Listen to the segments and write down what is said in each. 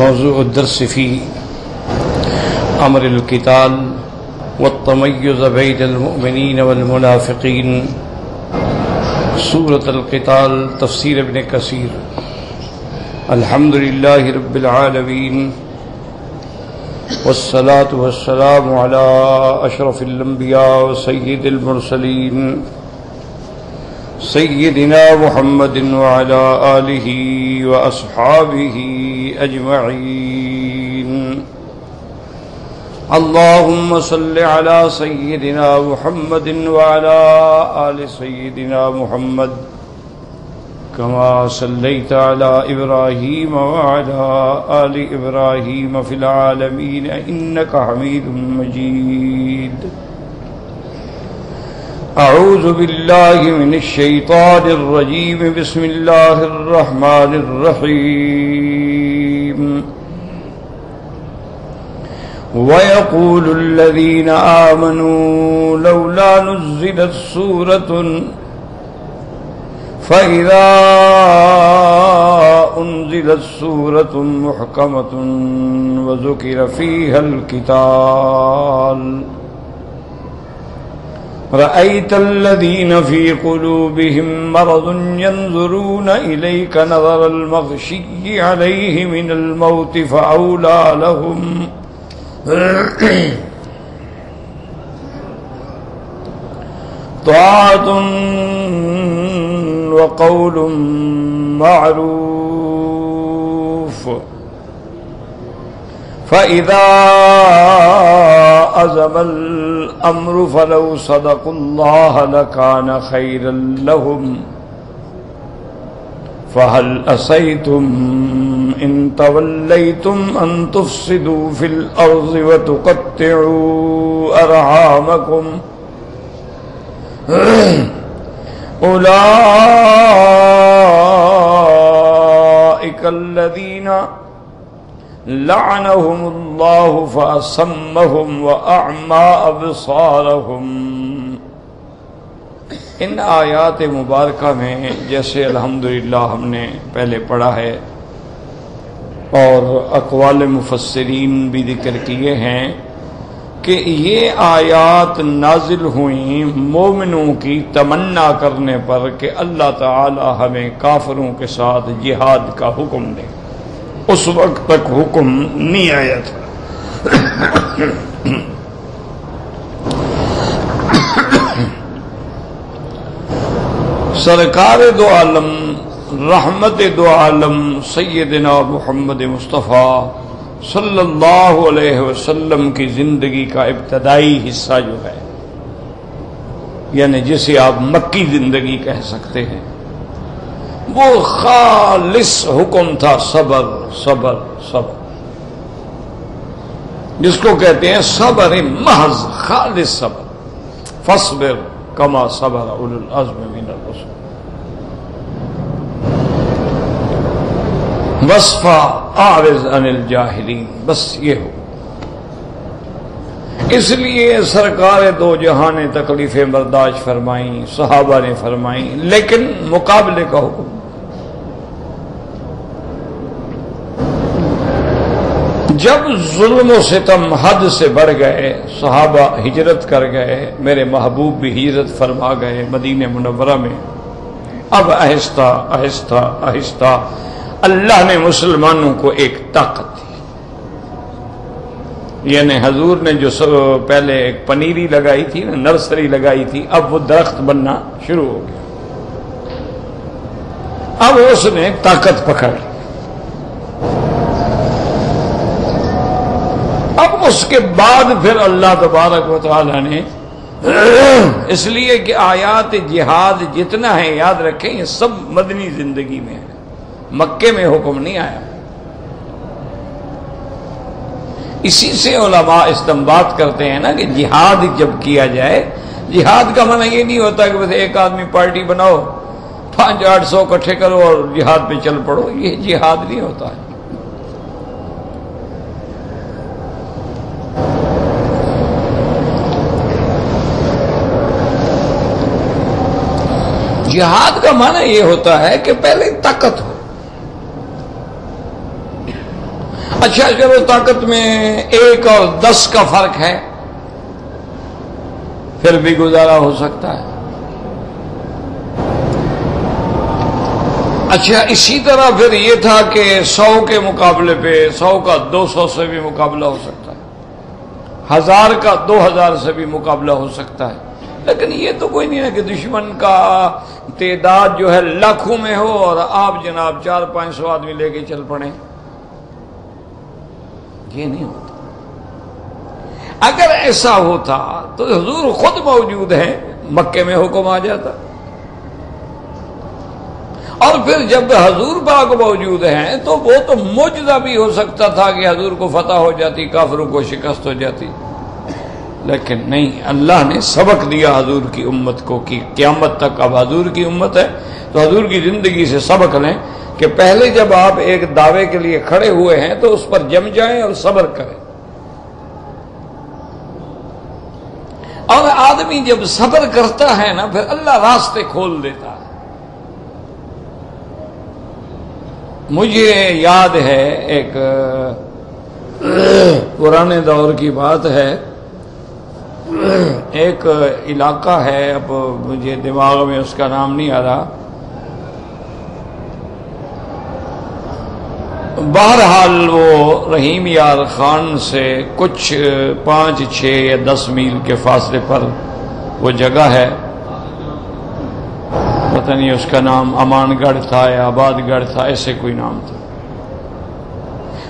موضوع الدرس في أمر القتال والتميز بين المؤمنين والمنافقين سورة القتال تفسیر ابن کثیر الحمد لله رب العالمين والصلاة والسلام على أشرف الأنبياء وسيد المرسلين سيدنا محمد وعلى آله وأصحابه أجمعين اللهم صل على سيدنا محمد وعلى آل سيدنا محمد كما صليت على إبراهيم وعلى آل إبراهيم في العالمين إنك حميد مجيد أعوذ بالله من الشيطان الرجيم بسم الله الرحمن الرحيم ويقول الذين آمنوا لولا نزلت سورة فإذا أنزلت سورة محكمة وذكر فيها القتال رأيت الذين في قلوبهم مرض ينظرون إليك نظر المغشي عليه من الموت فأولى لهم طاعة وقول معروف فإذا أزم الأمر فلو صدقوا الله لكان خيرا لهم فهل عصيتم إن توليتم أن تفسدوا في الأرض وتقطعوا أرحامكم أولئك الذين لعنهم اللہ فأصمهم وأعمى أبصارهم. ان آیات مبارکہ میں جیسے الحمدللہ ہم نے پہلے پڑھا ہے اور اقوال مفسرین بھی ذکر کیے ہیں کہ یہ آیات نازل ہوئیں مومنوں کی تمنا کرنے پر کہ اللہ تعالی ہمیں کافروں کے ساتھ جہاد کا حکم دے. اس وقت تک حکم نہیں آیا تھا. سرکار دو عالم رحمت دو عالم سیدنا محمد مصطفیٰ صلی اللہ علیہ وسلم کی زندگی کا ابتدائی حصہ جو ہے، یعنی جسے آپ مکی زندگی کہہ سکتے ہیں، وہ خالص حکم تھا صبر صبر صبر، جس کو کہتے ہیں صبر محض خالص صبر. فاصبر کما صبر اولو العزم من الرسل وصفا اعرض عن الجاہلین. بس یہ ہو. اس لیے سرکار دو جہاں نے تکلیفیں برداشت فرمائیں، صحابہ نے فرمائیں، لیکن مقابلے کا حکم. جب ظلم و ستم حد سے بڑھ گئے، صحابہ ہجرت کر گئے، میرے محبوب بھی ہجرت فرما گئے مدینہ منورہ میں. اب آہستہ آہستہ آہستہ اللہ نے مسلمانوں کو ایک طاقت دی. یعنی حضور نے جو پہلے ایک پنیری لگائی تھی نا، نرسری لگائی تھی، اب وہ درخت بننا شروع ہو گیا. اب اس نے طاقت پکڑ لی. اب اس کے بعد پھر اللہ تبارک و تعالی نے اس لیے کہ آیات جہاد جتنا ہے یاد رکھیں یہ سب مدنی زندگی میں ہے، مکے میں حکم نہیں آیا. اسی سے علماء استنباط کرتے ہیں نا کہ جہاد جب کیا جائے، جہاد کا معنی یہ نہیں ہوتا کہ بس ایک آدمی پارٹی بناؤ 500-800 اکٹھے کرو اور جہاد پہ چل پڑو. یہ جہاد نہیں ہوتا ہے. جہاد کا معنی یہ ہوتا ہے کہ پہلے طاقت ہو. اچھا چلو طاقت میں 1 اور 10 کا فرق ہے، پھر بھی گزارا ہو سکتا ہے۔ اچھا اسی طرح پھر یہ تھا کہ 100 کے مقابلے پہ 100 کا 200 سے بھی مقابلہ ہو سکتا ہے، 1000 کا 2000 سے بھی مقابلہ ہو سکتا ہے، لیکن یہ تو کوئی نہیں ہے کہ دشمن کا تعداد جو ہے لاکھوں میں ہو اور آپ جناب 400-500 آدمی لے کے چل پڑیں، یہ نہیں ہوتا۔ اگر ایسا ہوتا تو حضور خود موجود ہیں، مکے میں حکم آ جاتا، اور پھر جب حضور پاک موجود ہیں تو وہ تو معجزہ بھی ہو سکتا تھا کہ حضور کو فتح ہو جاتی، کافروں کو شکست ہو جاتی، لیکن نہیں، اللہ نے سبق دیا حضور کی امت کو کہ قیامت تک اب حضور کی امت ہے تو حضور کی زندگی سے سبق لیں کہ پہلے جب آپ ایک دعوے کے لیے کھڑے ہوئے ہیں تو اس پر جم جائیں اور صبر کریں، اور آدمی جب صبر کرتا ہے نا پھر اللہ راستے کھول دیتا ہے۔ مجھے یاد ہے ایک پرانے دور کی بات ہے، ایک علاقہ ہے، اب مجھے دماغ میں اس کا نام نہیں آ رہا، بہرحال وہ رحیم یار خان سے کچھ 5, 6 یا 10 میل کے فاصلے پر وہ جگہ ہے، پتہ نہیں اس کا نام امان گڑھ تھا یا آباد گڑھ تھا، ایسے کوئی نام تھا۔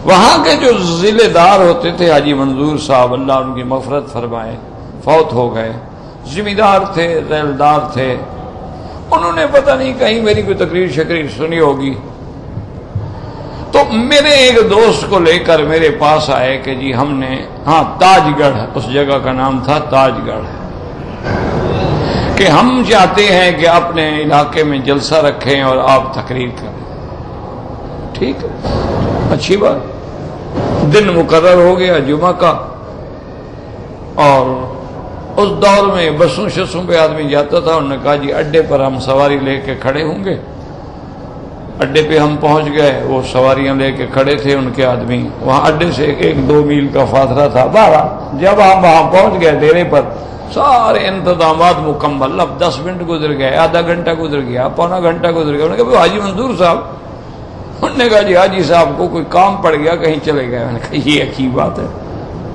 وہاں کے جو ضلع دار ہوتے تھے حاجی منظور صاحب، اللہ ان کی مغفرت فرمائے، فوت ہو گئے، ذمہ دار تھے، ذیلدار تھے، انہوں نے پتہ نہیں کہیں میری کوئی تقریر شکریر سنی ہوگی، تو میرے ایک دوست کو لے کر میرے پاس آئے کہ جی ہم نے، ہاں تاج گڑھ اس جگہ کا نام تھا، تاج گڑھ، کہ ہم چاہتے ہیں کہ اپنے علاقے میں جلسہ رکھیں اور آپ تقریر کریں۔ ٹھیک ہے، اچھی بات، دن مقرر ہو گیا جمعہ کا، اور اس دور میں بسوں شسوں پہ آدمی جاتا تھا، انہوں نے کہا جی اڈے پر ہم سواری لے کے کھڑے ہوں گے، اڈے پہ ہم پہنچ گئے، وہ سواریاں لے کے کھڑے تھے ان کے آدمی، وہاں اڈے سے 1-2 میل کا فاصلہ تھا، جب ہم وہاں پہنچ گئے ڈیرے پر سارے انتظامات مکمل، اب 10 منٹ گزر گئے، آدھا گھنٹہ گزر گیا، پونا گھنٹہ گزر گیا، انہوں نے کہا حاجی منظور صاحب، انہوں نے کہا جی حاجی صاحب کو کوئی کام پڑ گیا کہیں چلے گئے، میں نے کہا یہ اچھی بات ہے،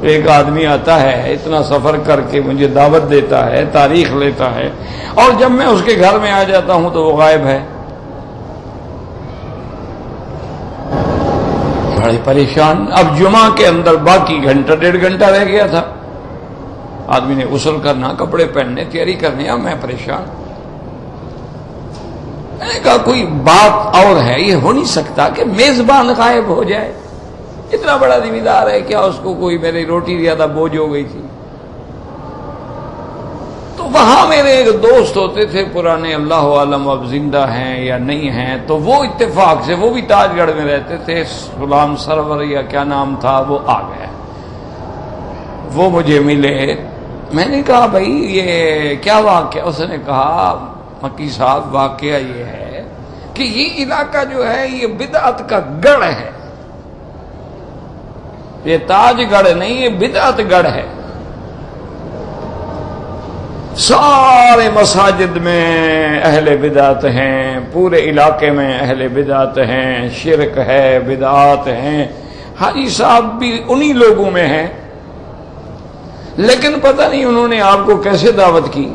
ایک آدمی آتا ہے اتنا سفر کر کے مجھے دعوت دیتا ہے، تاریخ لیتا ہے، اور جب میں اس کے گھر میں آ جاتا ہوں تو وہ غائب ہے، بڑے پریشان۔ اب جمعہ کے اندر باقی گھنٹہ 1.5 گھنٹہ رہ گیا تھا، آدمی نے غسل کرنا، کپڑے پہننے، تیاری کرنے، اب میں پریشان، میں نے کہا کوئی بات اور ہے، یہ ہو نہیں سکتا کہ میزبان غائب ہو جائے، اتنا بڑا ذمہ دار ہے، کیا اس کو کوئی میری روٹی زیادہ بوجھ ہو گئی تھی؟ تو وہاں میرے ایک دوست ہوتے تھے پرانے، اللہ عالم اب زندہ ہیں یا نہیں ہیں، تو وہ اتفاق سے، وہ بھی تاج گڑھ میں رہتے تھے، غلام سرور یا کیا نام تھا، وہ آ گئے، وہ مجھے ملے، میں نے کہا بھائی یہ کیا واقعہ؟ اس نے کہا مکی صاحب واقعہ یہ ہے کہ یہ علاقہ جو ہے یہ بدعت کا گڑھ ہے، یہ تاج گڑھ نہیں، یہ بدعت گڑھ ہے، سارے مساجد میں اہل بدعت ہیں، پورے علاقے میں اہل بدعت ہیں، شرک ہے، بدعات ہیں، حاجی صاحب بھی انہی لوگوں میں ہیں، لیکن پتہ نہیں انہوں نے آپ کو کیسے دعوت کی۔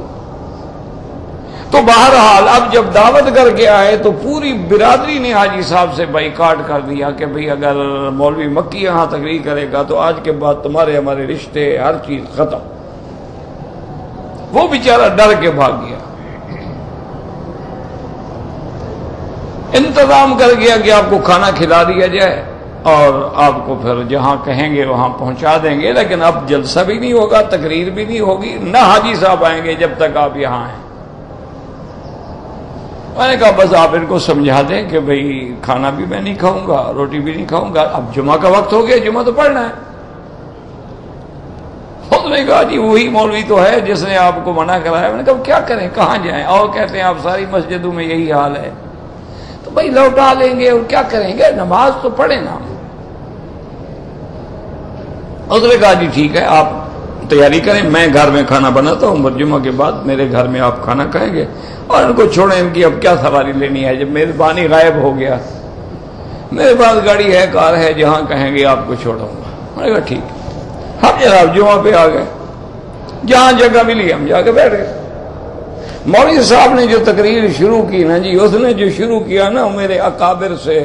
تو بہرحال اب جب دعوت کر کے آئے تو پوری برادری نے حاجی صاحب سے بائیکاٹ کر دیا کہ بھئی اگر مولوی مکی یہاں تقریر کرے گا تو آج کے بعد تمہارے ہمارے رشتے ہر چیز ختم۔ وہ بیچارہ ڈر کے بھاگ گیا، انتظام کر گیا کہ آپ کو کھانا کھلا دیا جائے اور آپ کو پھر جہاں کہیں گے وہاں پہنچا دیں گے، لیکن اب جلسہ بھی نہیں ہوگا، تقریر بھی نہیں ہوگی، نہ حاجی صاحب آئیں گے جب تک آپ یہاں ہیں۔ میں نے کہا بس آپ ان کو سمجھا دیں کہ بھئی کھانا بھی میں نہیں کھاؤں گا، روٹی بھی نہیں کھاؤں گا، اب جمعہ کا وقت ہو گیا، جمعہ تو پڑھنا ہے۔ اس نے کہا جی وہی مولوی تو ہے جس نے آپ کو منع کرایا۔ میں نے کہا کیا کریں، کہاں جائیں؟ اور کہتے ہیں آپ ساری مسجدوں میں یہی حال ہے، تو بھئی لوٹا لیں گے اور کیا کریں گے، نماز تو پڑھیں نا۔ اس نے کہا جی ٹھیک ہے آپ تیاری کریں، میں گھر میں کھانا بناتا ہوں، جمعہ کے بعد میرے گھر میں آپ کھانا کھائیں گے، اور ان کو چھوڑیں، ان کی اب کیا سواری لینی ہے، جب میزبانی غائب ہو گیا، میرے پاس گاڑی ہے، کار ہے، جہاں کہیں گے آپ کو چھوڑوں گا۔ میں نے کہا ٹھیک، ہم جناب جمعہ پہ آ گئے، جہاں جگہ ملی ہم جا کے بیٹھ گئے۔ مولوی صاحب نے جو تقریر شروع کی نا جی، اس نے جو شروع کیا نا میرے اکابر سے،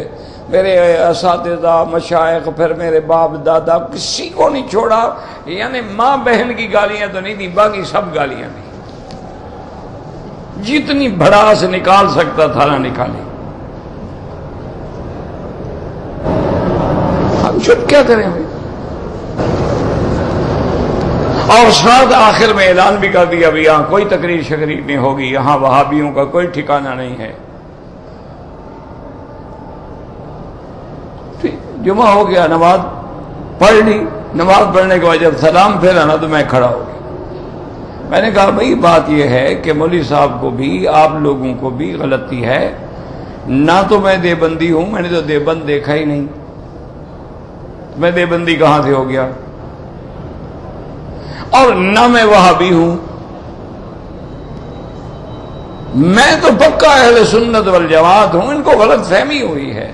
میرے اساتذہ مشائخ، پھر میرے باپ دادا، کسی کو نہیں چھوڑا، یعنی ماں بہن کی گالیاں تو نہیں دی، باقی سب گالیاں دی، جتنی بھڑاس نکال سکتا تھا نہ نکالی۔ ہم چپ کیا کریں بھائی؟ اور ساتھ آخر میں اعلان بھی کر دیا بھی یہاں کوئی تقریر شکریر نہیں ہوگی، یہاں وہابیوں کا کوئی ٹھکانہ نہیں ہے۔ جمعہ ہو گیا، نماز پڑھ لی، نماز پڑھنے کے بعد جب سلام پھیرا نا تو میں کھڑا ہو گیا۔ میں نے کہا بھائی بات یہ ہے کہ مولوی صاحب کو بھی آپ لوگوں کو بھی غلطی ہے، نہ تو میں دیوبندی ہوں، میں نے تو دیوبند دیکھا ہی نہیں، میں دیوبندی کہاں سے ہو گیا، اور نہ میں وہابی ہوں، میں تو پکا اہل سنت والجماعت ہوں، ان کو غلط فہمی ہوئی ہے۔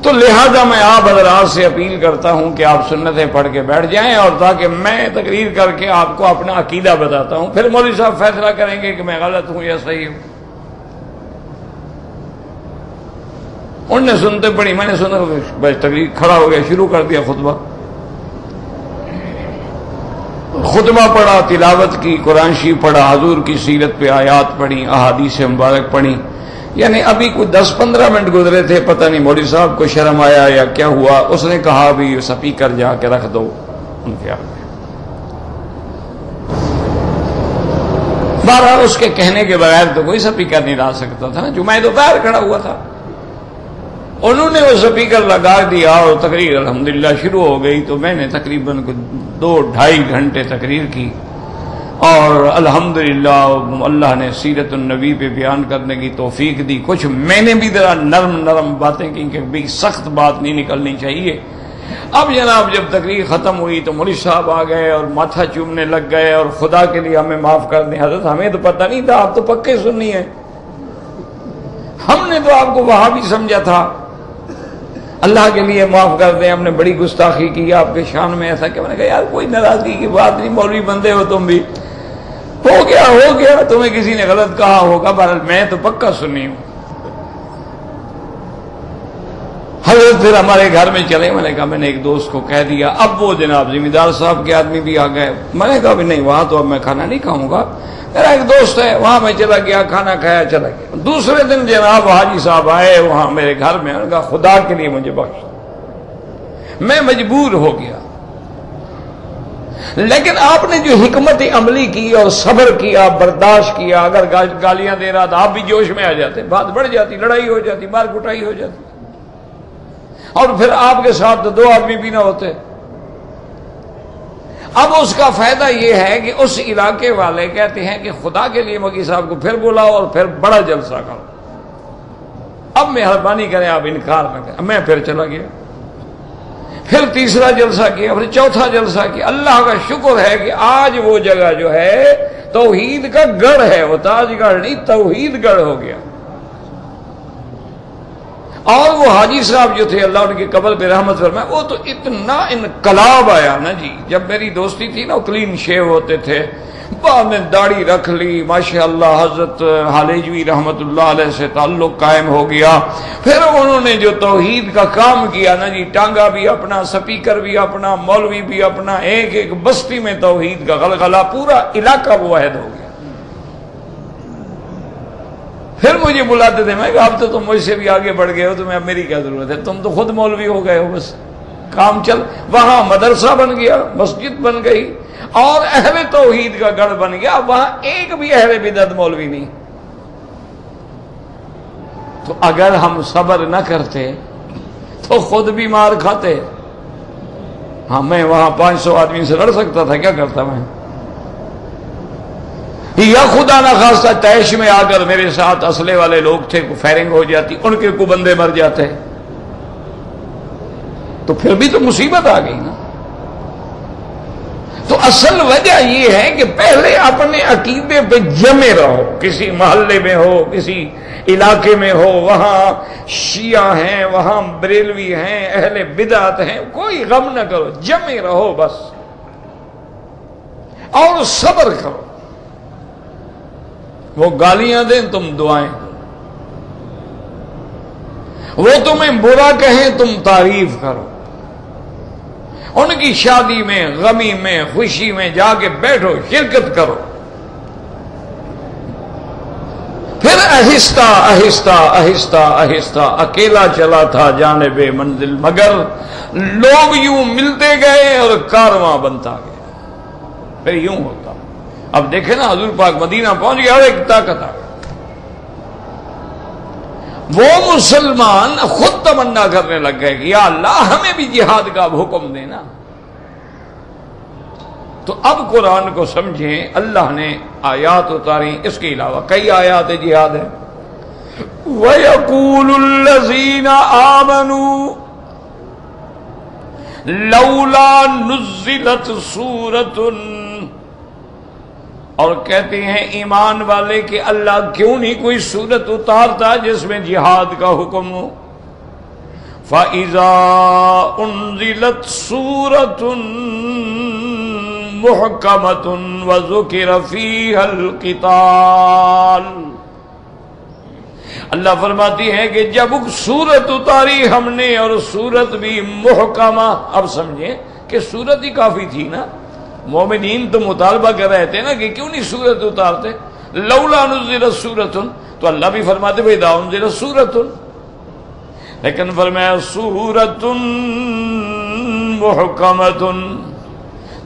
تو لہذا میں آپ حضرات سے اپیل کرتا ہوں کہ آپ سنتیں پڑھ کے بیٹھ جائیں، اور تاکہ میں تقریر کر کے آپ کو اپنا عقیدہ بتاتا ہوں، پھر مولوی صاحب فیصلہ کریں گے کہ میں غلط ہوں یا صحیح ہوں۔ انہوں نے سنتے پڑھی، میں نے سنا، بس تقریر کھڑا ہو گیا، شروع کر دیا خطبہ پڑھا، تلاوت کی، قرآن شریف پڑھا، حضور کی سیرت پہ آیات پڑھی، احادیث مبارک پڑھی، یعنی ابھی کوئی 10-15 منٹ گزرے تھے، پتہ نہیں مولوی صاحب کو شرم آیا یا کیا ہوا، اس نے کہا بھی سپیکر جا کے رکھ دو ان کے آگے۔ بہرحال اس کے کہنے کے بغیر تو کوئی سپیکر نہیں لا سکتا تھا، جو میں دوپہر کھڑا ہوا تھا، انہوں نے وہ سپیکر لگا دیا اور تقریر الحمدللہ شروع ہو گئی۔ تو میں نے تقریباً 2-2.5 گھنٹے تقریر کی، اور الحمدللہ اللہ نے سیرت النبی پہ بیان کرنے کی توفیق دی۔ کچھ میں نے بھی ذرا نرم باتیں کی کہ بھی سخت بات نہیں نکلنی چاہیے۔ اب جناب جب تقریر ختم ہوئی تو مولوی صاحب آ گئے اور ماتھا چومنے لگ گئے، اور خدا کے لیے ہمیں معاف کر دیں حضرت، ہمیں تو پتہ نہیں تھا، آپ تو پکے سنی ہیں، ہم نے تو آپ کو وہاں بھی سمجھا تھا، اللہ کے لیے معاف کر دیں، ہم نے بڑی گستاخی کی آپ کے شان میں۔ ایسا کہ میں نے کہا یار کوئی ناراضگی کی بات نہیں، مولوی بندے ہو تم بھی، ہو گیا، تمہیں کسی نے غلط کہا ہوگا، بہرحال میں تو پکا سنی ہوں۔ حضرت پھر ہمارے گھر میں چلے، میں نے کہا میں نے ایک دوست کو کہہ دیا، اب وہ جناب ذمہ دار صاحب کے آدمی بھی آ گئے، میں نے کہا بھی نہیں وہاں تو اب میں کھانا نہیں کھاؤں گا، میرا ایک دوست ہے وہاں میں چلا گیا، کھانا کھایا چلا گیا۔ دوسرے دن جناب حاجی صاحب آئے وہاں میرے گھر میں، انہوں نے کہا خدا کے لیے مجھے بخش، میں مجبور ہو گیا، لیکن آپ نے جو حکمت عملی کی اور صبر کیا، برداشت کیا، اگر گالیاں دے رہا تھا آپ بھی جوش میں آ جاتے، بات بڑھ جاتی، لڑائی ہو جاتی، مار کٹائی ہو جاتی، اور پھر آپ کے ساتھ تو 2 آدمی بھی نہ ہوتے۔ اب اس کا فائدہ یہ ہے کہ اس علاقے والے کہتے ہیں کہ خدا کے لیے مکی صاحب کو پھر بلاؤ اور پھر بڑا جلسہ کرو، اب مہربانی کریں آپ انکار نہ کریں۔ میں پھر چلا گیا، پھر تیسرا جلسہ کیا، پھر چوتھا جلسہ کیا۔ اللہ کا شکر ہے کہ آج وہ جگہ جو ہے توحید کا گڑھ ہے، وہ تاج گڑھ نہیں، توحید گڑھ ہو گیا۔ اور وہ حاجی صاحب جو تھے اللہ ان کی قبر پہ رحمت فرمائے، وہ تو اتنا انقلاب آیا نا جی، جب میری دوستی تھی نا وہ کلین شیو ہوتے تھے، بعد میں داڑھی رکھ لی، ماشاءاللہ حضرت حالیجوی رحمت اللہ علیہ سے تعلق قائم ہو گیا۔ پھر انہوں نے جو توحید کا کام کیا نا جی، ٹانگا بھی اپنا، سپیکر بھی اپنا، مولوی بھی اپنا، ایک ایک بستی میں توحید کا غلغلہ، پورا علاقہ واحد ہو گیا۔ پھر مجھے بلاتے تھے، میں کہا اب تو تم مجھ سے بھی آگے بڑھ گئے ہو، تمہیں اب میری کیا ضرورت ہے، تم تو خود مولوی ہو گئے ہو، بس کام چل۔ وہاں مدرسہ بن گیا، مسجد بن گئی، اور اہل توحید کا گڑھ بن گیا، وہاں ایک بھی اہل بدعت مولوی نہیں۔ تو اگر ہم صبر نہ کرتے تو خود بھی مار کھاتے۔ ہاں میں وہاں 500 آدمی سے لڑ سکتا تھا، کیا کرتا میں، یا خدا نہ خواستہ تیش میں آ کر میرے ساتھ اسلحے والے لوگ تھے، فائرنگ ہو جاتی، ان کے کو بندے مر جاتے۔ تو پھر بھی تو مصیبت آ گئی نا. تو اصل وجہ یہ ہے کہ پہلے اپنے عقیدے پہ جمے رہو. کسی محلے میں ہو، کسی علاقے میں ہو، وہاں شیعہ ہیں، وہاں بریلوی ہیں، اہل بدعت ہیں، کوئی غم نہ کرو، جمے رہو بس، اور صبر کرو. وہ گالیاں دیں تم دعائیں، وہ تمہیں برا کہیں تم تعریف کرو. ان کی شادی میں، غمی میں، خوشی میں جا کے بیٹھو، شرکت کرو. پھر آہستہ آہستہ آہستہ آہستہ اکیلا چلا تھا جانب منزل، مگر لوگ یوں ملتے گئے اور کارواں بنتا گیا. پھر یوں ہوتا. اب دیکھیں نا، حضور پاک مدینہ پہنچ گیا اور ایک طاقت آ گئی. وہ مسلمان خود تمنا کرنے لگ گئے کہ یا اللہ ہمیں بھی جہاد کا حکم دینا. تو اب قرآن کو سمجھیں، اللہ نے آیات اتاری، اس کے علاوہ کئی آیات جہاد ہیں. وَيَقُولُ الَّذِينَ آمَنُوا لَوْلَا نُزِّلَتْ سُورَةٌ، اور کہتے ہیں ایمان والے کہ اللہ کیوں نہیں کوئی سورت اتارتا جس میں جہاد کا حکم ہو. فَإِذَا أُنزِلَتْ سُورَةٌ مُحْكَمَةٌ وَذُكِرَ فِيهَا الْقِتَالُ، اللہ فرماتی ہے کہ جب سورت اتاری ہم نے اور سورت بھی محکمہ. اب سمجھیں کہ سورت ہی کافی تھی نا. مومنین تو مطالبہ کر رہے تھے نا کہ کیوں نہیں سورت اتارتے. لولا نزلت سورۃ، تو اللہ بھی فرماتے بھائی اذا انزلت سورۃ، لیکن فرمایا سورۃ محکمۃ.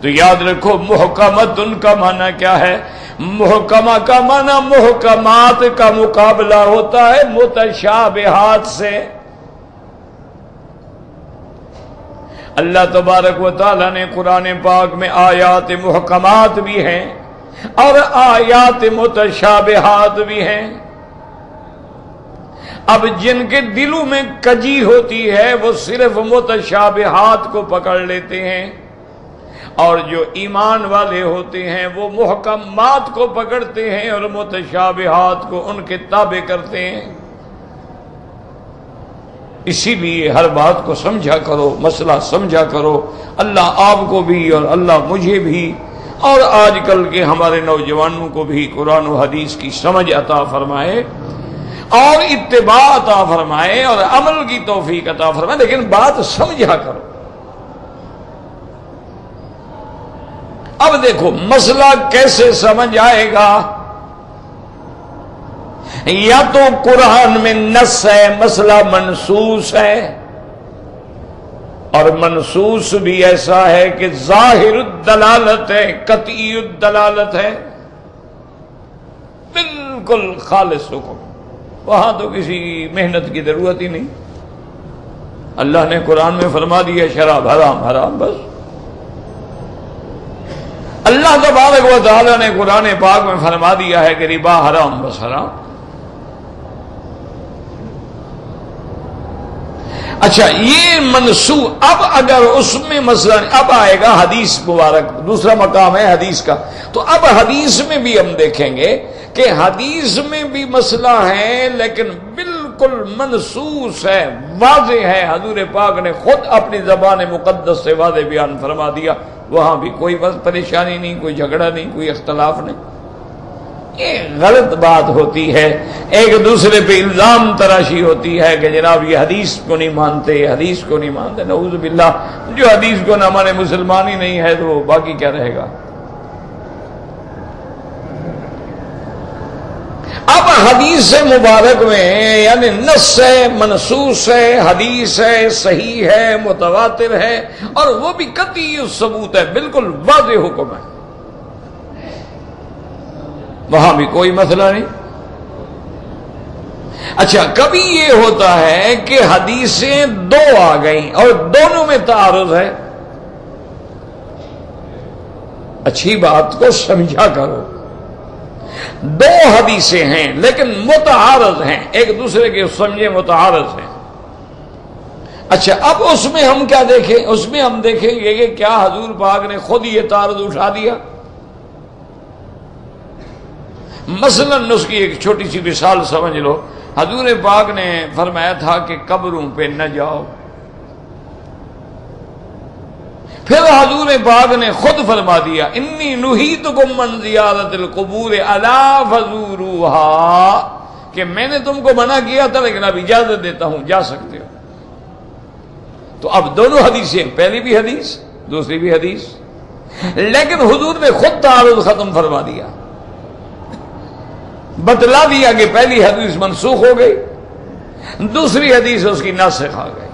تو یاد رکھو محکمۃ کا معنی کیا ہے؟ محکمہ کا معنی محکمات کا مقابلہ ہوتا ہے متشابہات سے. اللہ تبارک و تعالی نے قرآن پاک میں آیات محکمات بھی ہیں اور آیات متشابہات بھی ہیں. اب جن کے دلوں میں کجی ہوتی ہے وہ صرف متشابہات کو پکڑ لیتے ہیں، اور جو ایمان والے ہوتے ہیں وہ محکمات کو پکڑتے ہیں اور متشابہات کو ان کے تابع کرتے ہیں. اسی لیے ہر بات کو سمجھا کرو، مسئلہ سمجھا کرو. اللہ آپ کو بھی اور اللہ مجھے بھی اور آج کل کے ہمارے نوجوانوں کو بھی قرآن و حدیث کی سمجھ عطا فرمائے اور اتباع عطا فرمائے اور عمل کی توفیق عطا فرمائے. لیکن بات سمجھا کرو. اب دیکھو مسئلہ کیسے سمجھ آئے گا. یا تو قرآن میں نص ہے، مسئلہ منصوص ہے، اور منصوص بھی ایسا ہے کہ ظاہر الدلالت ہے، قطعی الدلالت ہے، بالکل خالص حکم. وہاں تو کسی محنت کی ضرورت ہی نہیں. اللہ نے قرآن میں فرما دیا شراب حرام حرام، بس. اللہ تبارک و تعالی نے قرآن پاک میں فرما دیا ہے کہ ربا حرام، بس حرام. اچھا یہ منسوخ. اب اگر اس میں مثلا اب آئے گا حدیث مبارک، دوسرا مقام ہے حدیث کا. تو اب حدیث میں بھی ہم دیکھیں گے کہ حدیث میں بھی مسئلہ ہے لیکن بالکل منصوص ہے، واضح ہے. حضور پاک نے خود اپنی زبان مقدس سے واضح بیان فرما دیا. وہاں بھی کوئی بس پریشانی نہیں، کوئی جھگڑا نہیں، کوئی اختلاف نہیں. یہ غلط بات ہوتی ہے، ایک دوسرے پہ الزام تراشی ہوتی ہے کہ جناب یہ حدیث کو نہیں مانتے، حدیث کو نہیں مانتے. نعوذ باللہ. جو حدیث کو نہ مانے مسلمان ہی نہیں ہے تو وہ باقی کیا رہے گا. اب حدیث مبارک میں یعنی نص ہے، منصوص ہے، حدیث ہے، صحیح ہے، متواتر ہے، اور وہ بھی قطعی ثبوت ہے، بالکل واضح حکم ہے. وہاں بھی کوئی مسئلہ نہیں. اچھا کبھی یہ ہوتا ہے کہ حدیثیں دو آ گئیں اور دونوں میں تعارض ہے. اچھی بات کو سمجھا کرو. دو حدیثیں ہیں لیکن متعارض ہیں، ایک دوسرے کے سمجھے متعارض ہیں. اچھا اب اس میں ہم کیا دیکھیں؟ اس میں ہم دیکھیں گے کہ کیا حضور پاک نے خود یہ تعارض اٹھا دیا؟ مثلا اس کی ایک چھوٹی سی مثال سمجھ لو. حضور پاک نے فرمایا تھا کہ قبروں پہ نہ جاؤ. پھر حضور پاک نے خود فرما دیا انی نہیتکم من زیارت القبور الا فزوروها، کہ میں نے تم کو منع کیا تھا لیکن اب اجازت دیتا ہوں، جا سکتے ہو. تو اب دونوں حدیثیں، پہلی بھی حدیث دوسری بھی حدیث، لیکن حضور نے خود تعارض ختم فرما دیا، بتلا دیا کہ پہلی حدیث منسوخ ہو گئی، دوسری حدیث اس کی ناسخ آ گئی.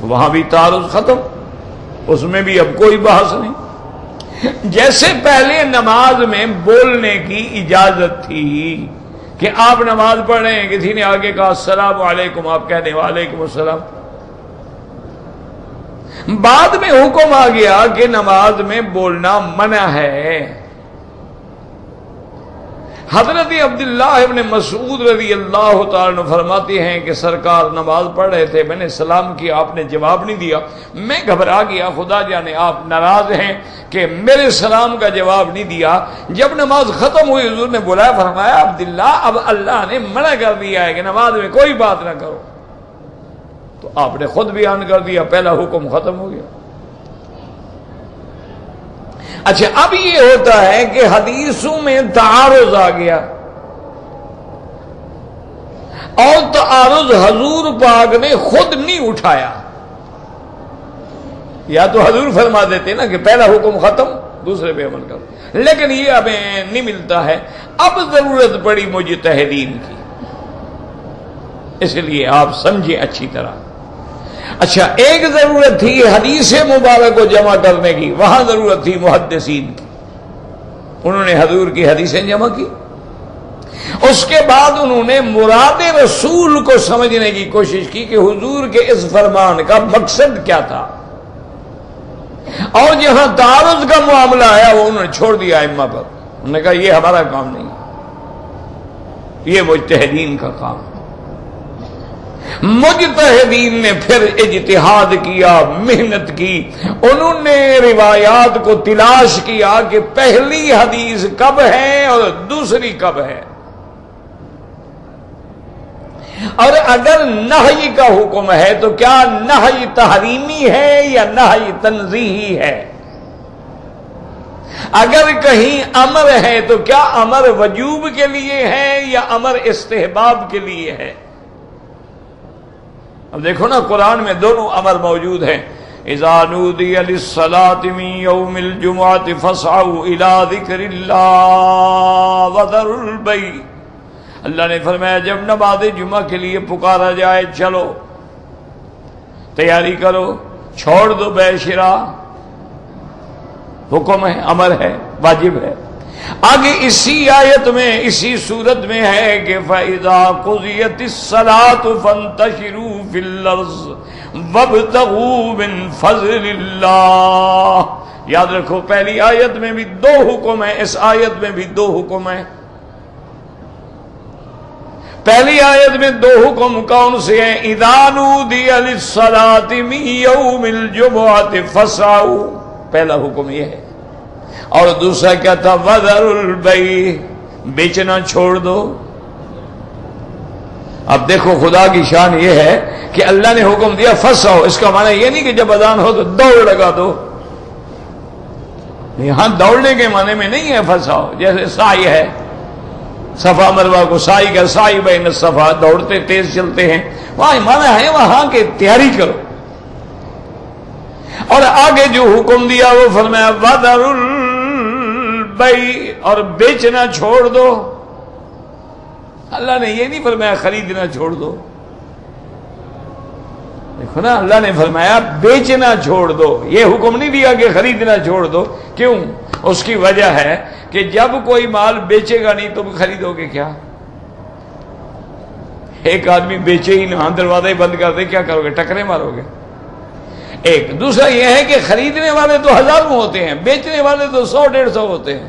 تو وہاں بھی تعارض ختم، اس میں بھی اب کوئی بحث نہیں. جیسے پہلے نماز میں بولنے کی اجازت تھی کہ آپ نماز پڑھ رہے ہیں، کسی نے آگے کہا السلام علیکم، آپ کہہ دیں وعلیکم السلام. بعد میں حکم آ گیا کہ نماز میں بولنا منع ہے. حضرت عبداللہ ابن مسعود رضی اللہ تعالیٰ عنہ فرماتے ہیں کہ سرکار نماز پڑھ رہے تھے، میں نے سلام کیا، آپ نے جواب نہیں دیا، میں گھبرا گیا، خدا جانے آپ ناراض ہیں کہ میرے سلام کا جواب نہیں دیا. جب نماز ختم ہوئی حضور نے بلایا، فرمایا عبداللہ اب اللہ نے منع کر دیا ہے کہ نماز میں کوئی بات نہ کرو. تو آپ نے خود بیان کر دیا، پہلا حکم ختم ہو گیا. اچھا اب یہ ہوتا ہے کہ حدیثوں میں تعارض آ گیا، اور تعارض حضور پاک نے خود نہیں اٹھایا. یا تو حضور فرما دیتے نا کہ پہلا حکم ختم، دوسرے پہ عمل کرو، لیکن یہ ہمیں نہیں ملتا ہے. اب ضرورت پڑی مجتہدین کی، اس لیے آپ سمجھیں اچھی طرح. اچھا ایک ضرورت تھی حدیث مبارک کو جمع کرنے کی، وہاں ضرورت تھی محدثین کی، انہوں نے حضور کی حدیثیں جمع کی. اس کے بعد انہوں نے مراد رسول کو سمجھنے کی کوشش کی کہ حضور کے اس فرمان کا مقصد کیا تھا، اور جہاں تعارض کا معاملہ آیا وہ انہوں نے چھوڑ دیا ائمہ پر. انہوں نے کہا یہ ہمارا کام نہیں، یہ مجتہدین کا کام. مجتہدین نے پھر اجتہاد کیا، محنت کی، انہوں نے روایات کو تلاش کیا کہ پہلی حدیث کب ہے اور دوسری کب ہے، اور اگر نہی کا حکم ہے تو کیا نہی تحریمی ہے یا نہی تنزیہی ہے، اگر کہیں امر ہے تو کیا امر وجوب کے لیے ہے یا امر استحباب کے لیے ہے. اب دیکھو نا قرآن میں دونوں امر موجود ہیں. اذا نودی للصلاۃ من یوم الجمعۃ فاسعوا الی ذکر اللہ وذروا البیع. اللہ نے فرمایا جب نماز جمعہ کے لیے پکارا جائے چلو، تیاری کرو، چھوڑ دو بے شرا. حکم ہے، امر ہے، واجب ہے. آگے اسی آیت میں اسی صورت میں ہے کہ فَإِذَا قُضِيَتِ الصَّلَاةُ فَانتَشِرُوا فِي الْأَرْضِ وَابْتَغُوا مِنْ فَضْلِ اللَّهِ. یاد رکھو پہلی آیت میں بھی دو حکم ہیں، اس آیت میں بھی دو حکم ہیں. پہلی آیت میں دو حکم کون سے ہیں؟ اِذَا نُودِيَ لِلصَّلَاةِ مِن يَوْمِ الْجُمُعَةِ فَاسْعَوْا، پہلا حکم یہ ہے. اور دوسرا کیا تھا؟ وَذَرُوا الْبَيْعَ، بیچنا چھوڑ دو. اب دیکھو خدا کی شان یہ ہے کہ اللہ نے حکم دیا فسعوا، اس کا معنی یہ نہیں کہ جب اذان ہو تو دوڑ لگا دو. یہاں دوڑنے کے معنی میں نہیں ہے فسعوا. جیسے سعی ہے، صفا مروہ کو سعی کا سعی بین الصفا، دوڑتے تیز چلتے ہیں، وہاں معنی ہے وہاں کے تیاری کرو. اور آگے جو حکم دیا وہ فرمایا وَذَرُوا الْبَيْعَ، اور بیچنا چھوڑ دو. اللہ نے یہ نہیں فرمایا خریدنا چھوڑ دو. دیکھو نا اللہ نے فرمایا بیچنا چھوڑ دو، یہ حکم نہیں دیا کہ خریدنا چھوڑ دو. کیوں؟ اس کی وجہ ہے کہ جب کوئی مال بیچے گا نہیں تم خریدو گے کیا؟ ایک آدمی بیچے ہی نہ، دروازے بند کر دے، کیا کرو گے؟ ٹکرے مارو گے. ایک دوسرا یہ ہے کہ خریدنے والے تو ہزاروں ہوتے ہیں، بیچنے والے تو 100-150 ہوتے ہیں.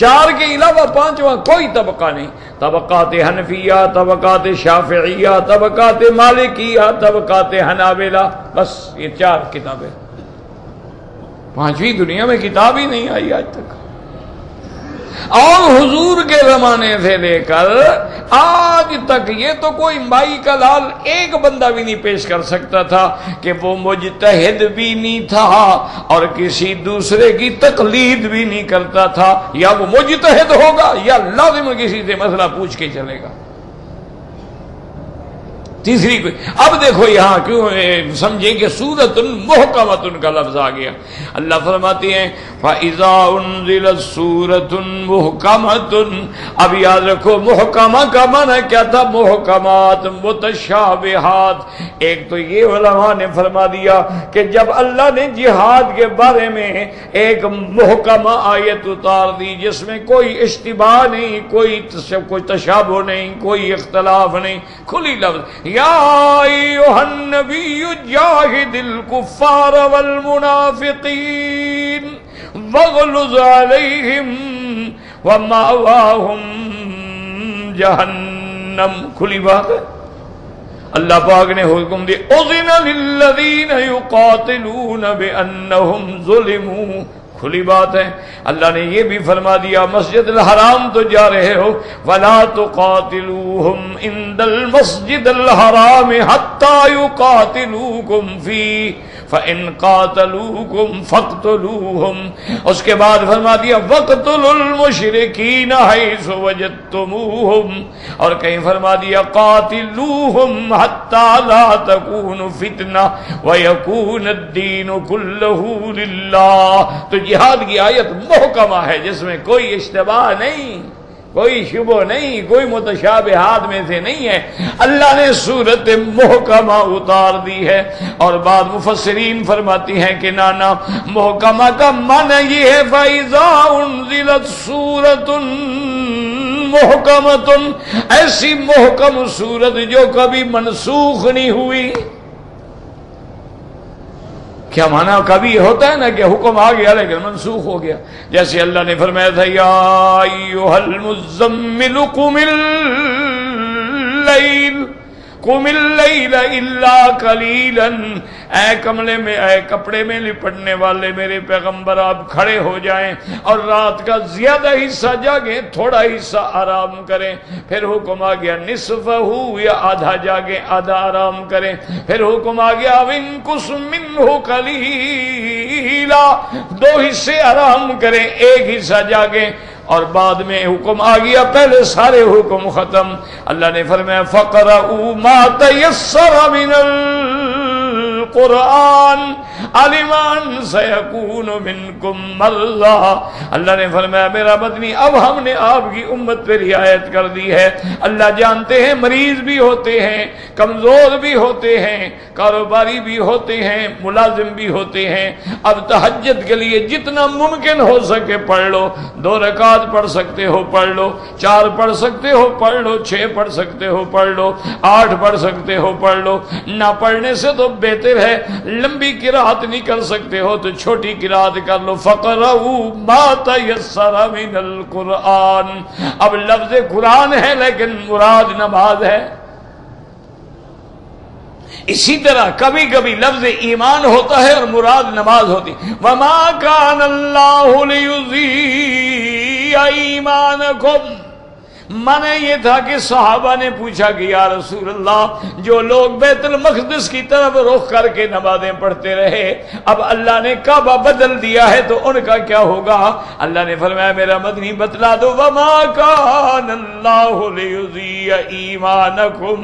چار کے علاوہ پانچواں کوئی طبقہ نہیں. طبقات حنفیہ، طبقات شافعیہ، طبقات مالکیہ، طبقات حنابلہ، بس یہ چار کتابیں. پانچویں دنیا میں کتاب ہی نہیں آئی آج تک. اور حضور کے زمانے سے لے کر آج تک یہ تو کوئی مائی کا لال ایک بندہ بھی نہیں پیش کر سکتا تھا کہ وہ مجتہد بھی نہیں تھا اور کسی دوسرے کی تقلید بھی نہیں کرتا تھا. یا وہ مجتہد ہوگا یا لازم کسی سے مسئلہ پوچھ کے چلے گا. تیسری کوئی. اب دیکھو یہاں کیوں سمجھیں کہ سورۃ محکمۃ کا لفظ آ گیا. اللہ فرماتے ہیں فَإِذَا أُنزِلَتْ سُورَةٌ مُحْكَمَةٌ. اب یاد رکھو محکمہ کا معنی کیا تھا؟ محکمات، متشابہات. ایک تو یہ علماء نے فرما دیا کہ جب اللہ نے جہاد کے بارے میں ایک محکمہ آیت اتار دی جس میں کوئی اشتباہ نہیں، کوئی تشابہ نہیں، کوئی اختلاف نہیں، کھلی لفظ یا ایھا النبی جاہد الکفار والمنافقین واغلظ علیہم ومأواہم جہنم. کھلی بات ہے. اللہ پاک نے حکم دی اذن للذین یقاتلون بانہم ظلموا. کھلی بات ہے. اللہ نے یہ بھی فرما دیا مسجد الحرام تو جا رہے ہو ولا تقاتلوہم عند المسجد الحرام حتی یقاتلوکم فیہ فَإِن قَاتَلُوكُمْ فَاقْتُلُوهُمْ. اس کے بعد فرما دیا وَاقْتُلُوا الْمُشْرِكِينَ حَيْثُ وَجَدتُّمُوهُمْ. اور کہیں فرما دیا قَاتِلُوهُمْ حَتَّى لَا تَكُونُ فِتْنَةٌ وَيَكُونَ الدِّينُ كُلُّهُ لِلَّهِ. تو جہاد کی آیت محکمہ ہے جس میں کوئی اشتباہ نہیں، کوئی شبہ نہیں، کوئی متشابہات میں سے نہیں ہے. اللہ نے سورت محکمہ اتار دی ہے. اور بعض مفسرین فرماتی ہیں کہ نانا محکمہ کا معنی یہ ہے فَإِذَا أُنزِلَتْ سُورَةٌ مُحْكَمَةٌ. ایسی محکم سورت جو کبھی منسوخ نہیں ہوئی. کیا معنی کبھی ہوتا ہے نا کہ حکم آ گیا لیکن منسوخ ہو گیا. جیسے اللہ نے فرمایا تھا یا ایھا المزمل قم اللیل الا قلیلا. اے کملے میں، اے کپڑے میں لپٹنے والے میرے پیغمبر آپ کھڑے ہو جائیں اور رات کا زیادہ حصہ جاگیں، تھوڑا حصہ آرام کریں. پھر حکم آ گیا نصفہ یا آدھا جاگیں آدھا آرام کریں. پھر حکم آ گیا وانقص منہ قلیلا، دو حصے آرام کریں ایک حصہ جاگیں. اور بعد میں حکم آ گیا پہلے سارے حکم ختم. اللہ نے فرمایا فَقْرَؤُوا مَا تَيَسَّرَ مِنَ القرآن علم ان سیکون منکم مرضی. اللہ نے فرمایا میرا مدنی اب ہم نے آپ کی امت پہ رعایت کر دی ہے. اللہ جانتے ہیں مریض بھی ہوتے ہیں، کمزور بھی ہوتے ہیں، کاروباری بھی ہوتے ہیں، ملازم بھی ہوتے ہیں. اب تہجد کے لیے جتنا ممکن ہو سکے پڑھ لو. 2 رکعت پڑھ سکتے ہو پڑھ لو، 4 پڑھ سکتے ہو پڑھ لو، 6 پڑھ سکتے ہو پڑھ لو، 8 پڑھ سکتے ہو پڑھ لو. نہ پڑھنے سے تو بہتر ہے لمبی قرات نہیں کر سکتے ہو تو چھوٹی قرات کر لو. فقرؤوا ما تيسر من القرآن. اب لفظ قرآن ہے لیکن مراد نماز ہے. اسی طرح کبھی کبھی لفظ ایمان ہوتا ہے اور مراد نماز ہوتی. وما كان الله ليضيع ایمانکم. معنی یہ تھا کہ صحابہ نے پوچھا کہ یا رسول اللہ جو لوگ بیت المقدس کی طرف رخ کر کے نمازیں پڑھتے رہے اب اللہ نے کعبہ بدل دیا ہے تو ان کا کیا ہوگا؟ اللہ نے فرمایا میرا مدنی بتلا دو وما کان اللہ لیضیع ایمانکم.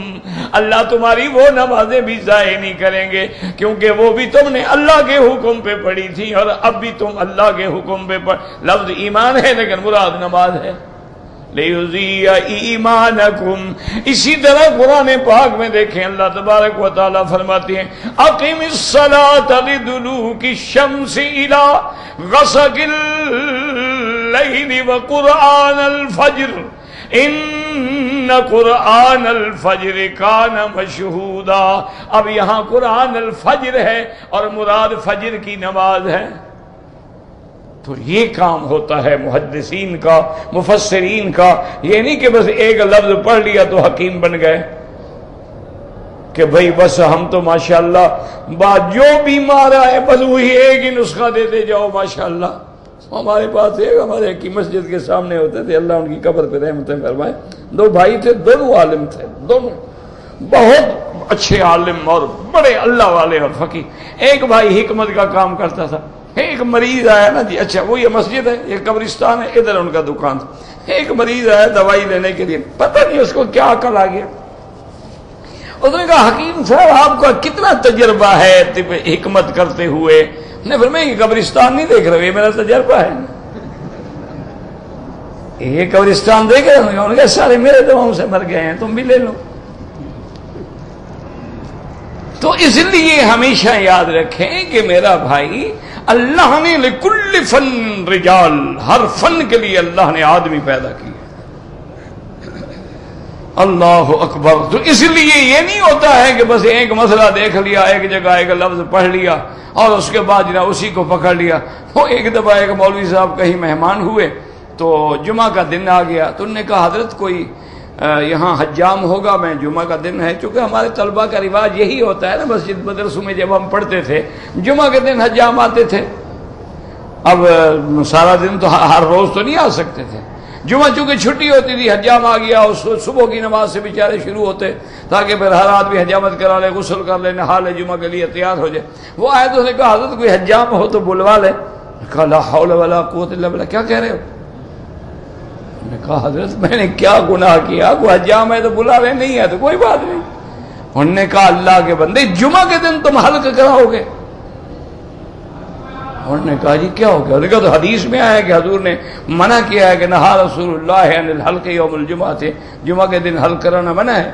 اللہ تمہاری وہ نمازیں بھی ضائع نہیں کریں گے کیونکہ وہ بھی تم نے اللہ کے حکم پہ پڑھی تھی اور اب بھی تم اللہ کے حکم پہ پڑھ. لفظ ایمان ہے لیکن مراد نماز ہے. لیضیع ایمانکم. اسی طرح قرآن پاک میں دیکھیں اللہ تبارک و تعالی فرماتے ہیں اقم الصلاۃ لدلوک الشمس الی غسق اللیل وقرآن الفجر ان قرآن الفجر کان مشہودا. اب یہاں قرآن الفجر ہے اور مراد فجر کی نماز ہے. تو یہ کام ہوتا ہے محدثین کا، مفسرین کا. یہ نہیں کہ بس ایک لفظ پڑھ لیا تو حکیم بن گئے کہ بھئی بس ہم تو ماشاءاللہ بات جو بیمار ہے بس وہی ایک ہی نسخہ دیتے جاؤ ماشاءاللہ. ہمارے پاس ایک ہمارے کی مسجد کے سامنے ہوتے تھے، اللہ ان کی قبر پہ رحمتیں فرمائے، 2 بھائی تھے، دونوں عالم تھے، دونوں بہت اچھے عالم اور بڑے اللہ والے اور فقیہ. ایک بھائی حکمت کا کام کرتا تھا. ایک مریض آیا نا جی، اچھا وہ یہ مسجد ہے، یہ قبرستان ہے، ادھر ان کا دکان تھا. ایک مریض آیا دوائی لینے کے لیے، پتہ نہیں اس کو کیا عقل آ گیا. اس نے کہا حکیم صاحب آپ کا کتنا تجربہ ہے حکمت کرتے ہوئے؟ نے فرمایا یہ قبرستان نہیں دیکھ رہے، یہ میرا تجربہ ہے. یہ قبرستان دیکھ رہے ہوں گے؟ انہوں نے کہا سارے میرے دواؤں سے مر گئے ہیں، تم بھی لے لو. تو اس لیے ہمیشہ یاد رکھیں کہ میرا بھائی اللہ نے لکل فن رجال، ہر فن کے لیے اللہ نے آدمی پیدا کیا. اللہ اکبر. تو اس لیے یہ نہیں ہوتا ہے کہ بس ایک مسئلہ دیکھ لیا، ایک جگہ ایک لفظ پڑھ لیا اور اس کے بعد جناب اسی کو پکڑ لیا. وہ ایک دفعہ ایک مولوی صاحب کہیں مہمان ہوئے تو جمعہ کا دن آ گیا، تو انہوں نے کہا حضرت کوئی یہاں حجام ہوگا؟ میں جمعہ کا دن ہے، چونکہ ہمارے طلبہ کا رواج یہی ہوتا ہے نا، مسجد مدرسوں میں جب ہم پڑھتے تھے جمعہ کے دن حجام آتے تھے. اب سارا دن تو ہر روز تو نہیں آ سکتے تھے، جمعہ چونکہ چھٹی ہوتی تھی حجام آ گیا، اس صبح کی نماز سے بیچارے شروع ہوتے تاکہ پھر ہر آدمی حجامت کرا لے، غسل کر لے، نہا لے، جمعہ کے لیے تیار ہو جائے. وہ آئے تو اس نے کہا حضرت کوئی حجام ہو تو بلوا لے. کہا لا حول ولا قوت الا باللہ، کیا کہہ رہے ہو؟ میں نے کہا حضرت میں نے کیا گناہ کیا؟ کوئی حجام ہے تو بلا لے، نہیں ہے تو کوئی بات نہیں. انہوں نے کہا اللہ کے بندے جمعہ کے دن تم حلق کراؤ گے؟ انہوں نے کہا جی کیا ہو گیا؟ انہوں نے کہا تو حدیث میں آیا کہ حضور نے منع کیا ہے کہ نہا رسول اللہ عن الحلق یوم الجمعہ تھے، جمعہ کے دن حلق کرانا منع ہے.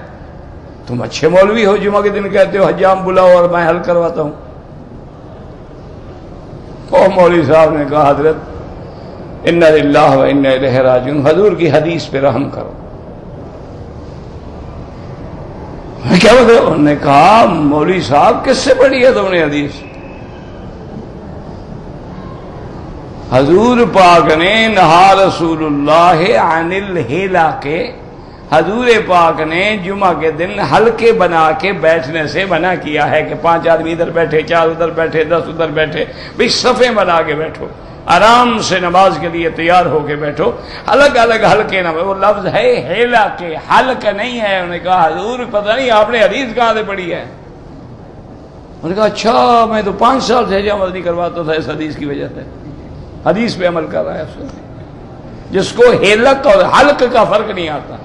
تم اچھے مولوی ہو، جمعہ کے دن کہتے ہو حجام بلاؤ اور میں حلق کرواتا ہوں. تو مولوی صاحب نے کہا حضرت انا للہ و انا الیہ راجعون، حضور کی حدیث پہ رحم کرو. کیا مطلب؟ انہوں نے کہا مولوی صاحب کس سے پڑھی ہے تم نے حدیث؟ حضور پاک نے نہا رسول اللہ عن الحیلہ کے، حضور پاک نے جمعہ کے دن حلقے بنا کے بیٹھنے سے منع کیا ہے کہ 5 آدمی ادھر بیٹھے، 4 ادھر بیٹھے، 10 ادھر بیٹھے، بھی صفیں بنا کے بیٹھو، آرام سے نماز کے لیے تیار ہو کے بیٹھو، الگ الگ حلقے نہ. وہ لفظ ہے حیلہ کے، حلق نہیں ہے. انہوں نے کہا حضور پتہ نہیں آپ نے حدیث کہاں سے پڑھی ہے؟ انہوں نے کہا اچھا میں تو 5 سال سے حجامت نہیں کرواتا تھا اس حدیث کی وجہ سے. حدیث پہ عمل کر رہا ہے جس کو حلق اور حلق کا فرق نہیں آتا.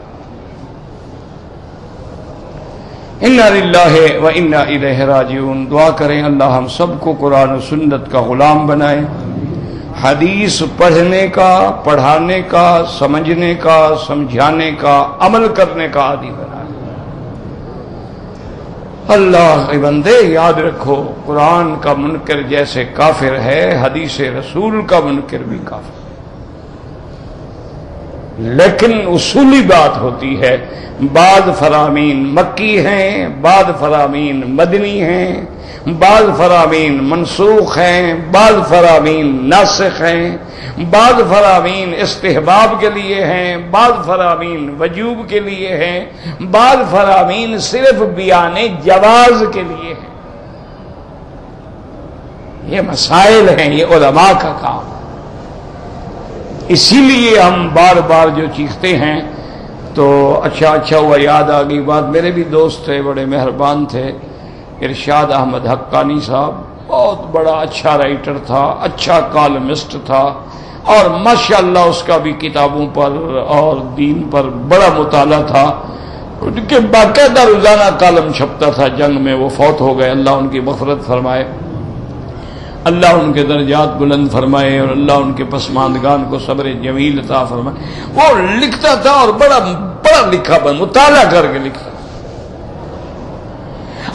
انا للہ و انا الیہ راجعون. دعا کریں اللہ ہم سب کو قرآن و سنت کا غلام بنائے، حدیث پڑھنے کا، پڑھانے کا، سمجھنے کا، سمجھانے کا، عمل کرنے کا عادی بنائے. اللہ کے بندے یاد رکھو قرآن کا منکر جیسے کافر ہے، حدیث رسول کا منکر بھی کافر. لیکن اصولی بات ہوتی ہے، بعض فرامین مکی ہیں، بعض فرامین مدنی ہیں، بعض فرامین منسوخ ہیں، بعض فرامین ناسخ ہیں، بعض فرامین استحباب کے لیے ہیں، بعض فرامین وجوب کے لیے ہیں، بعض فرامین صرف بیان جواز کے لیے ہیں. یہ مسائل ہیں، یہ علماء کا کام. اسی لیے ہم بار بار جو چیختے ہیں تو اچھا ہوا یاد آ گئی بات. میرے بھی دوست تھے، بڑے مہربان تھے، ارشاد احمد حقانی صاحب، بہت بڑا اچھا رائٹر تھا، اچھا کالمسٹ تھا، اور ماشاءاللہ اس کا بھی کتابوں پر اور دین پر بڑا مطالعہ تھا. ان کے باقاعدہ روزانہ کالم چھپتا تھا. جنگ میں وہ فوت ہو گئے، اللہ ان کی مغفرت فرمائے، اللہ ان کے درجات بلند فرمائے، اور اللہ ان کے پسماندگان کو صبر جمیل عطا فرمائے. وہ لکھتا تھا اور بڑا لکھا، مطالعہ کر کے لکھتا،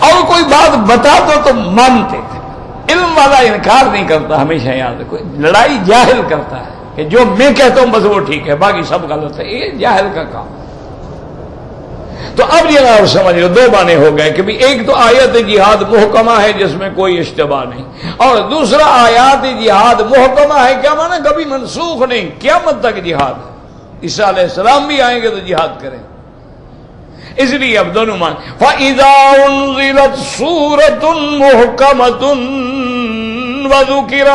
اور کوئی بات بتا دو تو مانتے تھے. علم والا انکار نہیں کرتا، ہمیشہ یاد رکھو. لڑائی جاہل کرتا ہے کہ جو میں کہتا ہوں بس وہ ٹھیک ہے، باقی سب غلط ہے. یہ جاہل کا کام. تو اب جناب سمجھ لو دو معنی ہو گئے کہ بھی ایک تو آیت جہاد محکمہ ہے جس میں کوئی اشتباہ نہیں، اور دوسرا آیات جہاد محکمہ ہے، کیا معنی کبھی منسوخ نہیں، قیامت تک جہاد ہے، عیسیٰ علیہ السلام بھی آئیں گے تو جہاد کریں، اس لیے اب دونوں معنی فَإِذَا أُنزِلَتْ سُورَةٌ مُحْكَمَةٌ وَذُكِرَ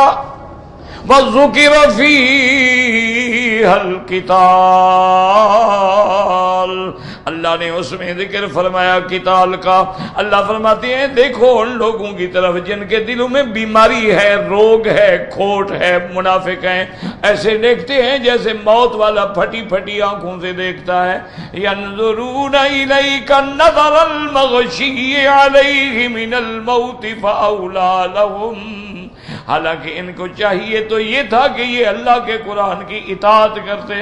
فِيهَا الْقِتَالُ، اللہ نے اس میں ذکر فرمایا قتال کا۔ اللہ فرماتے ہیں دیکھو ان لوگوں کی طرف جن کے دلوں میں بیماری ہے، روگ ہے، کھوٹ ہے، منافق ہیں، ایسے دیکھتے ہیں جیسے موت والا پھٹی پھٹی آنکھوں سے دیکھتا ہے، يَنظُرُونَ إِلَيْكَ نَظَرَ الْمَغْشِيِّ عَلَيْهِ مِنَ الْمَوْتِ فَأَوْلَى لَهُمْ، حالانکہ ان کو چاہیے تو یہ تھا کہ یہ اللہ کے قرآن کی اطاعت کرتے،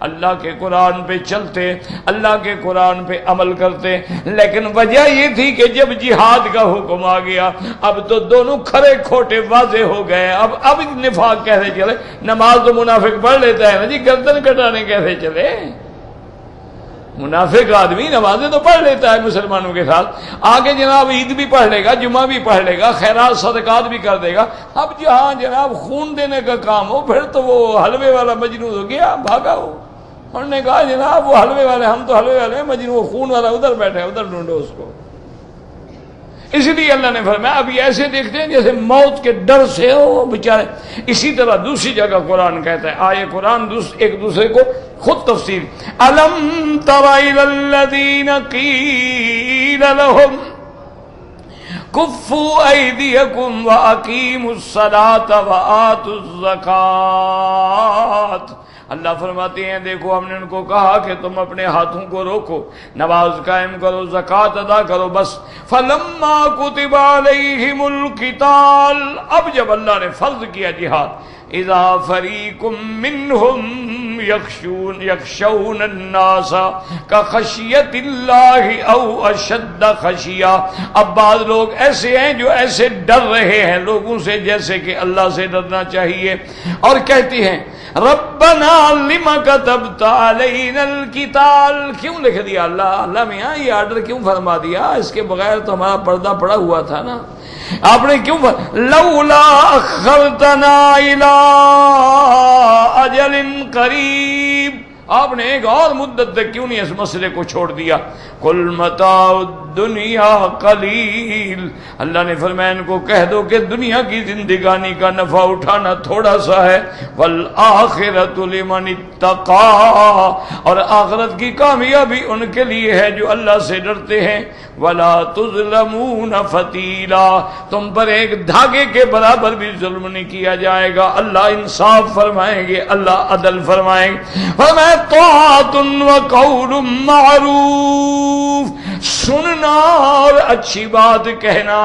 اللہ کے قرآن پہ چلتے، اللہ کے قرآن پہ عمل کرتے، لیکن وجہ یہ تھی کہ جب جہاد کا حکم آ گیا اب تو دونوں کھرے کھوٹے واضح ہو گئے۔ اب نفاق کیسے چلے؟ نماز تو منافق پڑھ لیتا ہے نا جی، گردن کٹانے کیسے چلے؟ منافق آدمی نمازیں تو پڑھ لیتا ہے مسلمانوں کے ساتھ، آگے جناب عید بھی پڑھ لے گا، جمعہ بھی پڑھ لے گا، خیرات صدقات بھی کر دے گا، اب جہاں جناب خون دینے کا کام ہو پھر تو وہ حلوے والا مجنون ہو گیا، بھاگا ہو۔ انہوں نے کہا جناب وہ حلوے والے، ہم تو حلوے والے ہیں، مجنون وہ خون والا ادھر بیٹھے، ادھر ڈھونڈو اس کو۔ اس لیے اللہ نے فرمایا اب یہ ایسے دیکھتے ہیں جیسے موت کے ڈر سے ہو بیچارے۔ اسی طرح دوسری جگہ قرآن کہتا ہے، آئے قرآن ایک دوسرے کو خود تفسیر، الم تر الی الذین قیل لهم کفوا ایدیکم واقیموا الصلاۃ وآتوا الزکاۃ، اللہ فرماتے ہیں دیکھو ہم نے ان کو کہا کہ تم اپنے ہاتھوں کو روکو، نماز قائم کرو، زکوٰۃ ادا کرو، بس فلما کتب علیہم القتال، اب جب اللہ نے فرض کیا جہاد، اذا فریق منہم یخشون الناس کخشیت اللہ او اشد خشیہ، اب بعض لوگ ایسے ہیں جو ایسے ڈر رہے ہیں لوگوں سے جیسے کہ اللہ سے ڈرنا چاہیے، اور کہتے ہیں ربنا لما کتبت علینا القتال، کیوں لکھ دیا اللہ میاں یہ آرڈر کیوں فرما دیا؟ اس کے بغیر تو ہمارا پردہ پڑا ہوا تھا نا، آپ نے کیوں لولا اخرتنا الی اجل قریب، آپ نے ایک اور مدت تک کیوں نہیں اس مسئلے کو چھوڑ دیا؟ قل متاع الدنیا قلیل، اللہ نے فرمایا ان کو کہہ دو کہ دنیا کی زندگانی کا نفع اٹھانا تھوڑا سا ہے، والآخرۃ لمن اتقی، اور آخرت کی کامیابی ان کے لیے ہے جو اللہ سے ڈرتے ہیں، ولا تظلمون فتیلا، تم پر ایک دھاگے کے برابر بھی ظلم نہیں کیا جائے گا، اللہ انصاف فرمائیں گے، اللہ عدل فرمائیں گے۔ فرمایا طاعۃ وقول معروف، سننا اور اچھی بات کہنا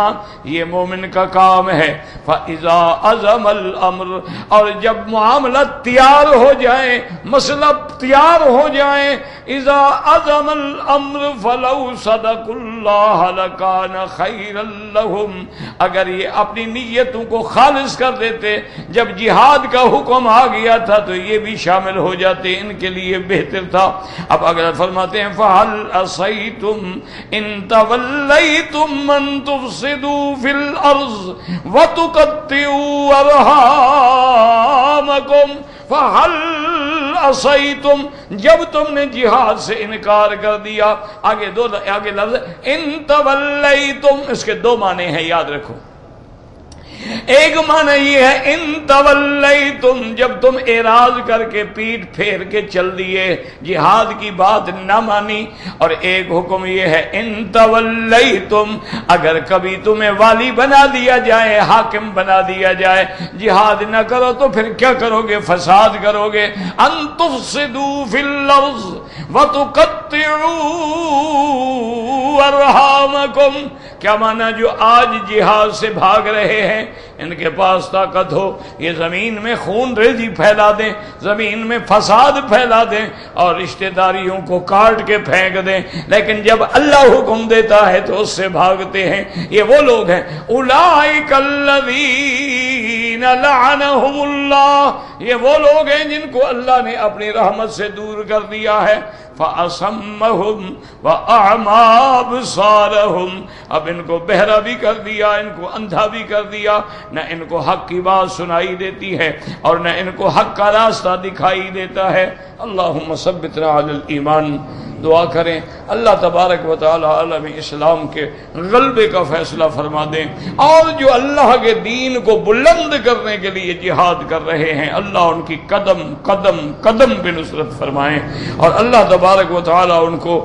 یہ مومن کا کام ہے۔ فَإِذَا عَزَمَ الْأَمْرُ، اور جب معاملہ تیار ہو جائے، مسئلہ تیار ہو جائے، اِذَا عَزَمَ الْأَمْرُ فَلَوْ صَدَقُوا اللَّهَ لَكَانَ خَيْرًا لَهُمْ، اگر یہ اپنی نیتوں کو خالص کر دیتے، جب جہاد کا حکم آ گیا تھا تو یہ بھی شامل ہو جاتے، ان کے لیے بہتر تھا۔ اب اگر فرماتے ہیں فَهَلْ عَصَيْتُمْ إِن تَوَلَّيْتُمْ أَن تُفْسِدُوا فِي الْأَرْضِ وَتُقَطِّعُوا أَرْحَامَكُمْ، فَهَلْ عَصَيْتُمْ، جب تم نے جہاد سے انکار کر دیا، آگے لفظ ان تولیتم، اس کے دو معنی ہیں یاد رکھو، ایک معنی یہ ہے ان تولیتم، جب تم اعراض کر کے پیٹ پھیر کے چل دیے، جہاد کی بات نہ مانی، اور ایک حکم یہ ہے ان تولیتم، اگر کبھی تمہیں والی بنا دیا جائے، حاکم بنا دیا جائے، جہاد نہ کرو تو پھر کیا کرو گے؟ فساد کرو گے۔ ان تفسدوا فی الارض وتقطعوا ارحامکم، کیا مانا جو آج جہاد سے بھاگ رہے ہیں، ان کے پاس طاقت ہو یہ زمین میں خون ریزی پھیلا دیں، زمین میں فساد پھیلا دیں اور رشتہ داریوں کو کاٹ کے پھینک دیں، لیکن جب اللہ حکم دیتا ہے تو اس سے بھاگتے ہیں، یہ وہ لوگ ہیں اولئک الذین لعنہم اللہ، یہ وہ لوگ ہیں جن کو اللہ نے اپنی رحمت سے دور کر دیا ہے۔ فَأَصَمَّهُمْ وَأَعْمَى أَبْصَارَهُمْ، اب ان کو بہرا بھی کر دیا، ان کو اندھا بھی کر دیا، نہ ان کو حق کی بات سنائی دیتی ہے اور نہ ان کو حق کا راستہ دکھائی دیتا ہے۔ اللہم ثبتنا علی الایمان، دعا کریں اللہ تبارک و تعالی عالم اسلام کے غلبے کا فیصلہ فرما دیں، اور جو اللہ کے دین کو بلند کرنے کے لیے جہاد کر رہے ہیں اللہ ان کی قدم قدم قدم پہ نصرت فرمائیں، اور اللہ تبارک و تعالی ان کو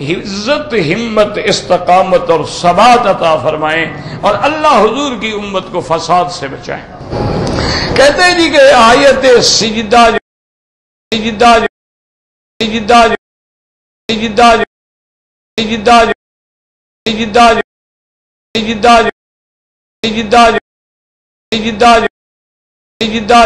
عزت، ہمت، استقامت اور ثبات عطا فرمائیں، اور اللہ حضور کی امت کو فساد سے بچائیں۔ کہتے ہیں جی کہ آیت سجدہ سجدہ سجدہ سجدہ سجدہ سجدہ سجدہ سجدہ سجدہ سجدہ